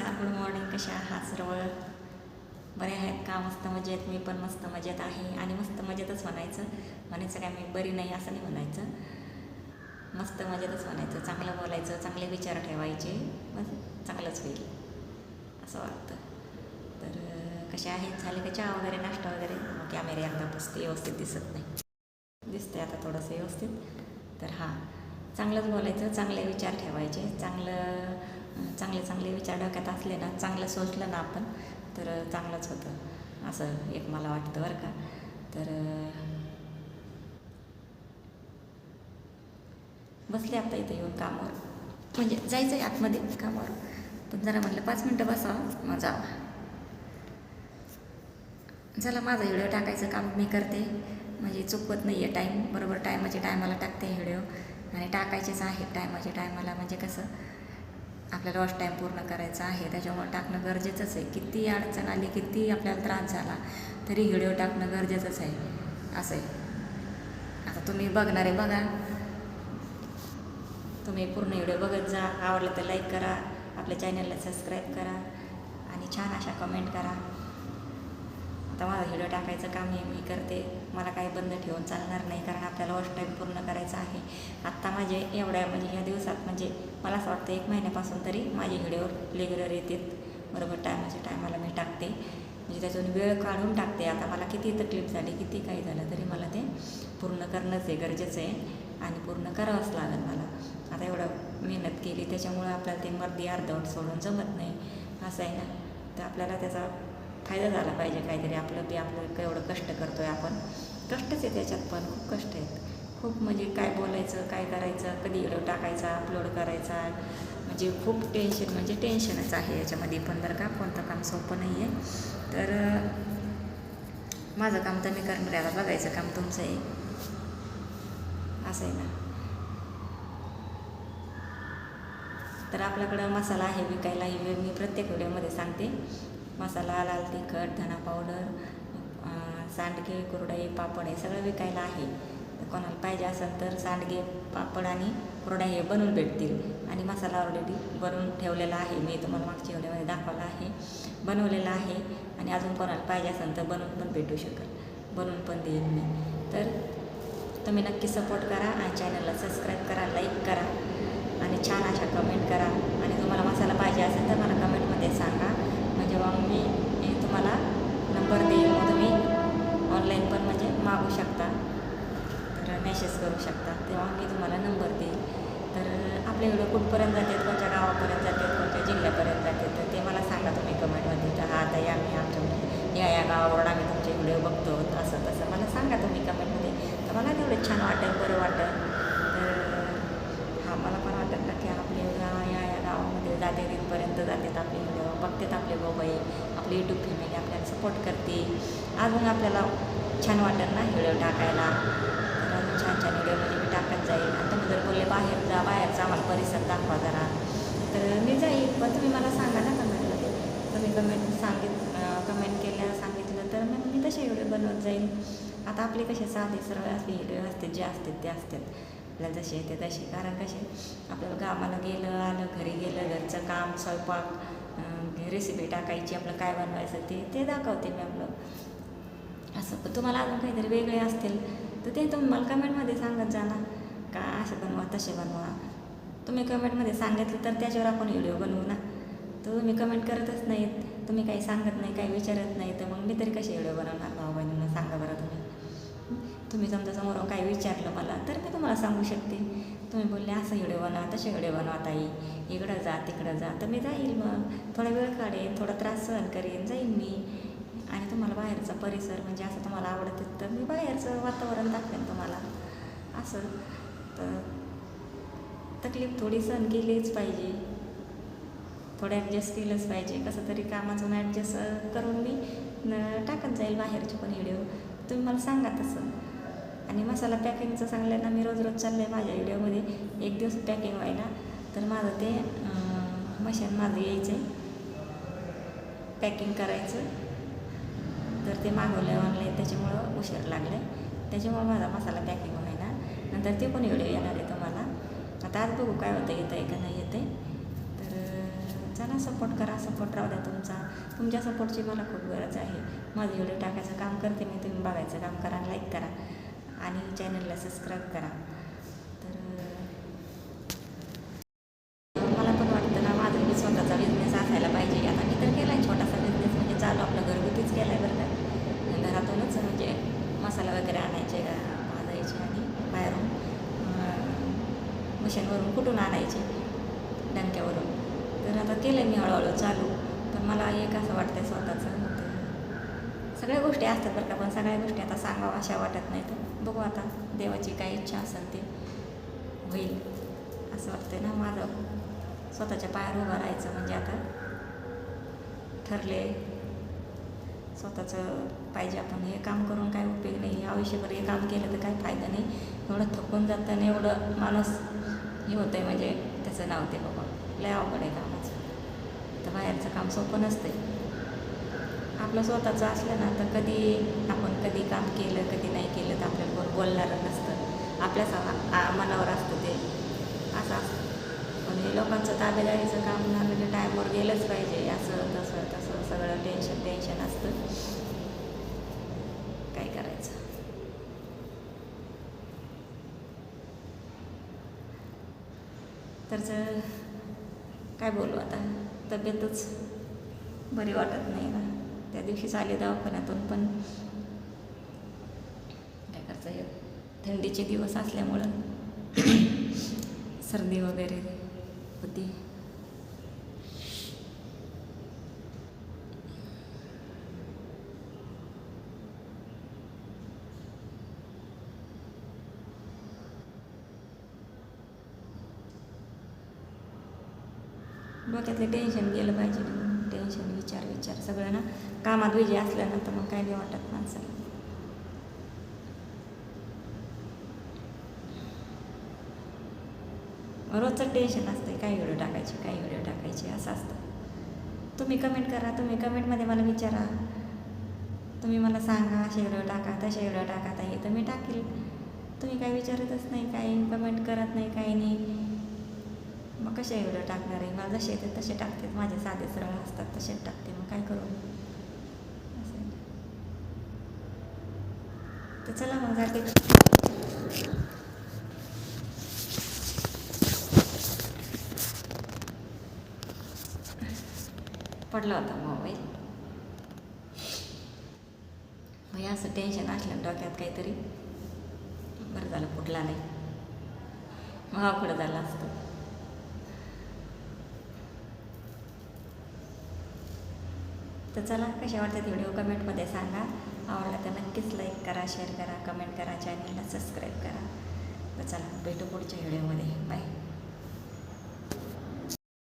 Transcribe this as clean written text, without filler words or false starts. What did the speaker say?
नमस्कार, good morning. कशा आहात सर्व? बरे आहेत का? मस्त मजेत. मी पण मस्त मजेत आहे आणि मस्त मजेतच म्हणायचं काय मी बरी नाही असं नाही म्हणायचं, मस्त मजेतच म्हणायचं. चांगलं बोलायचं, चांगले विचार ठेवायचे, बस चांगलंच होईल असं वाटतं. तर कशा आहेत? झाले का चहा वगैरे, नाश्ता वगैरे? कॅमेरे एकदा पुसते, व्यवस्थित दिसत नाही, दिसते आता थोडंसं व्यवस्थित. तर हां, चांगलंच बोलायचं, चांगले विचार ठेवायचे. चांगले विचार डोक्यात असले ना, चांगलं सोचलं ना आपण, तर चांगलंच होतं असं एक मला वाटतं बरं का. तर बसले आता इथं येऊन कामावर, म्हणजे जायचं आहे आतमध्ये कामावर, पण जरा म्हटलं 5 मिनटं बसावं मग जावं. चला, माझं व्हिडिओ टाकायचं काम मी करते, म्हणजे चुकवत नाही आहे. बरोबर टायमाला टाकते व्हिडिओ, आणि टाकायचेच आहे टायमाला. म्हणजे कसं आपल्याला वॉच टाईम पूर्ण करायचा आहे, त्याच्यामुळे टाकणं गरजेचंच आहे. किती अडचण आली, किती आपल्याला त्रास झाला, तरी व्हिडिओ टाकणं गरजेचंच आहे असं आहे. आता तुम्ही बघणारे बघा, तुम्ही पूर्ण व्हिडिओ बघत जा. आवडलं तर लाईक करा, आपल्या चॅनलला सबस्क्राईब करा आणि छान अशा कमेंट करा. आता माझं व्हिडिओ टाकायचं काम हे मी करते, मला काही बंद ठेवून चालणार नाही, कारण आपल्याला वॉच टाईम पूर्ण करायचा आहे. आत्ता माझे एवढ्या म्हणजे ह्या दिवसात, म्हणजे मला असं वाटतं 1 महिन्यापासून तरी माझे व्हिडिओ रेग्युलर येतात. बरोबर टायमाला मी टाकते, म्हणजे त्यातून वेळ काढून टाकते. आता मला किती तकलीफ झाली, किती काही झालं, तरी मला ते पूर्ण करणंच आहे, गरजेचं आहे आणि पूर्ण करावंच लागेल मला. आता एवढं मेहनत केली, त्याच्यामुळं आपल्याला ते मर्दी अर्धवट सोडून जमत नाही असं आहे ना. तर आपल्याला त्याचा फायदा झाला पाहिजे काहीतरी. आपलं एवढं कष्ट करतो आहे आपण, कष्टच आहे त्याच्यात, पण खूप कष्ट आहेत खूप. म्हणजे काय बोलायचं, काय करायचं, कधी व्हिडिओ टाकायचा, अपलोड करायचा, म्हणजे खूप टेन्शनच आहे याच्यामध्ये पण बरं का. कोणतं काम सोपं नाही आहे. तर माझं काम तर मी करणार आहे, आता बघायचं काम तुमचं आहे असं आहे ना. तर आपल्याकडं मसाला आहे विकायला, हे मी प्रत्येक व्हिडिओमध्ये सांगते. मसाला, लाल तिखट, धना पावडर, सांडगे, कुरडई, पापड हे सगळं विकायला आहे. तर कोणाला पाहिजे असेल तर सांडगे, पापड आणि कुरडई हे बनवून भेटतील. आणि मसाला ऑलरेडी बनवून ठेवलेला आहे, मी तुम्हाला मागच्या व्हिडिओमध्ये दाखवला आहे, बनवलेला आहे. आणि अजून कोणाला पाहिजे असेल तर बनवून पण भेटू शकेल, बनवून पण देईन मी. तर तुम्ही नक्की सपोर्ट करा आणि चॅनलला सबस्क्राईब करा, लाईक करा आणि छान अशा कमेंट करा. आणि तुम्हाला मसाला पाहिजे असेल तर मला कमेंटमध्ये सांगा, म्हणजे मग मी तुम्हाला नंबर देईल, मग तुम्ही ऑनलाईन पण म्हणजे मागू शकता, तर मेसेज करू शकता, तेव्हा मी तुम्हाला नंबर देईल. तर आपले व्हिडिओ कुठपर्यंत जातात, कोणत्या गावापर्यंत जातात, कोणत्या जिल्ह्यापर्यंत जातात, तर ते मला सांगा तुम्ही कमेंटमध्ये. तर हा ताई, आम्ही आमच्या या गावावरून आम्ही तुमचे व्हिडिओ बघतो, असं तसं मला सांगा तुम्ही कमेंटमध्ये. तर मला तेवढं छान वाटेल, बरं वाटेल. तर हा, मला पण वाटत ना की आपले या गावामध्ये जाते, तिथपर्यंत जातात आपले व्हिडिओ, बघतात आपले भाऊ, आपली यूट्यूब फॅमिली आपल्याला सपोर्ट करते. अजून आपल्याला छान वाटेल ना व्हिडिओ टाकायला. तर अजून छान व्हिडिओ म्हणजे मी टाकत जाईल. आणि तुम्ही जर बोलले बाहेरचा आम्हाला परिसर दाखवा जरा, तर मी जाईल, पण तुम्ही मला सांगा ना कमेंटमध्ये. तुम्ही कमेंट सांगितलं तर मग मी तसे व्हिडिओ बनवत जाईल. आता आपले कसे साधे सरळ असे व्हिडिओ असतात, जे असतात ते असतात, आपल्याला जसे येते तसे. कारण कसे आपल्याला कामाला गेलं आलं, घरी गेलं, घरचं काम, स्वयंपाक, रेसिपी टाकायची, आपलं काय बनवायचं ते दाखवते मी आपलं असं. पण तुम्हाला अजून काहीतरी वेगळे असतील तर ते तुम्ही मला कमेंटमध्ये सांगत जा ना, का असे बनवा, तसे बनवा. तुम्ही कमेंटमध्ये सांगितलं तर त्याच्यावर आपण व्हिडिओ बनवू ना. तर तुम्ही कमेंट करतच नाहीत, तुम्ही काही सांगत नाही, काही विचारत नाही, तर मग मी तरी कसे व्हिडिओ बनवणार भाऊ बहिणींना, सांगा बरं तुम्ही समजा समोरून काही विचारलं मला, तर मी तुम्हाला सांगू शकते. तुम्ही बोलले असं व्हिडिओ बनवा, तसे व्हिडिओ बनवा ताई, इकडं जा तिकडं जा, तर मी जाईल. मग थोडा वेळ काढेन, थोडा त्रास सहन करेन, जाईन मी. आणि तुम्हाला बाहेरचा परिसर म्हणजे असं तुम्हाला आवडतं तर मी बाहेरचं वातावरण दाखवेन तुम्हाला असं. तर तकलीफ थोडी सहन केलीच पाहिजे, थोडं ॲडजस्ट केलंच पाहिजे. कसं तरी कामाचं ॲडजस्ट करून मी टाकत जाईल बाहेरचे पण व्हिडिओ. तुम्ही मला सांगा तसं. आणि मसाला पॅकिंगचं सांगलं ना, मी रोज चाललं आहे माझ्या व्हिडिओमध्ये. एक दिवस पॅकिंग व्हायला, तर माझं ते मशीन माझं यायचं आहे पॅकिंग करायचं, तर ते मागवलं आहे ऑनलाईन, त्याच्यामुळं उशीर लागलं आहे. त्याच्यामुळं माझा मसाला पॅकिंग व्हायला. नंतर ते पण व्हिडिओ येणार आहे तुम्हाला. आता आज बघू काय होतं, येतं आहे का नाही येतं आहे. तर चला सपोर्ट करा, सपोर्ट राहू द्या तुमचा. तुमच्या सपोर्टची मला खूप गरज आहे. माझं व्हिडिओ टाकायचं काम करते मी, तुम्ही बघायचं काम करा, लाईक करा आणि चॅनलला सबस्क्राईब करा. तर मला पण वाटतं ना माझं मी स्वतःचा बिझनेस असायला पाहिजे. आता मी तर केला आहे छोटासा बिझनेस, म्हणजे चालू आपलं घरगुतीच केला आहे बरं का. घरातूनच म्हणजे मसाला वगैरे आणायचे, भाजायचे आणि बाहेरून मशीनवरून कुठून आणायचे, डंक्यावरून. तर आता केलं आहे मी हळूहळू चालू. पण मला एक असं वाटतं स्वतःचं, सगळ्या गोष्टी असतात बरं का, पण सगळ्या गोष्टी आता सांगावं अशा वाटत नाही. तर बघू आता देवाची काय इच्छा असेल ते होईल. असं वाटतं ना माझं स्वतःच्या पायावर उभं राहायचं, म्हणजे आता ठरले स्वतःचं पाहिजे. आपण हे काम करून काय उपयोग नाही, आयुष्यभर हे काम केलं तर काय फायदा नाही. एवढं थकून जातं आणि एवढं माणूस हे होतं आहे, म्हणजे त्याचं नाव ते बाबा लय अवघड आहे कामाचं. तर बाहेरचं काम सोपं नसतं. आपलं स्वतःचं असलं ना तर कधी काम केलं कधी नाही केलं तर आपल्याला कोण बोलणारं नसतं. आपल्या मनावर असतं ते, असं असतं. पण हे लोकांचं ताबेदारीचं काम ना, म्हणजे टाईमवर गेलंच पाहिजे, असं तसं सगळं टेन्शन असतं. काय करायचं. तर काय बोलू आता, तब्येतच बरी वाटत नाही ना. त्या दिवशीच आले दवाखान्यातून, पण काय करायचं, थंडीचे दिवस असल्यामुळं सर्दी वगैरे होती. डोक्यातलं टेन्शन गेलं पाहिजे. टेन्शन विचार सगळं ना कामात बिझी असल्यानंतर मग काय नाही वाटत माणसाला. रोजचं टेन्शन असतं, काय व्हिडिओ टाकायचे असं असतं. तुम्ही कमेंट करा, तुम्ही कमेंटमध्ये मला विचारा, तुम्ही मला सांगा असे व्हिडिओ टाका तसे व्हिडिओ टाका, ताई तर मी टाकेल. तुम्ही काही विचारतच नाही, काही कमेंट करत नाही, काही नाही. मग कसे व्हिडिओ टाकणार आहे. मला जसे येते तसे टाकते, माझे साधे सरळ असतात तसेच टाकते. मग काय करू असं. तर चला मग जाते. पडला होता मोबाईल. मग असं टेन्शन असलं डोक्यात काहीतरी, बरं झालं फुटला नाही, मग अवघड झालं असतं. तर चला कशा वाटतात व्हिडिओ कमेंटमध्ये सांगा. आवडला तर नक्कीच लाईक करा, शेअर करा, कमेंट करा, चॅनलला सबस्क्राईब करा. तर चला भेटू पुढच्या व्हिडिओमध्ये. बाय.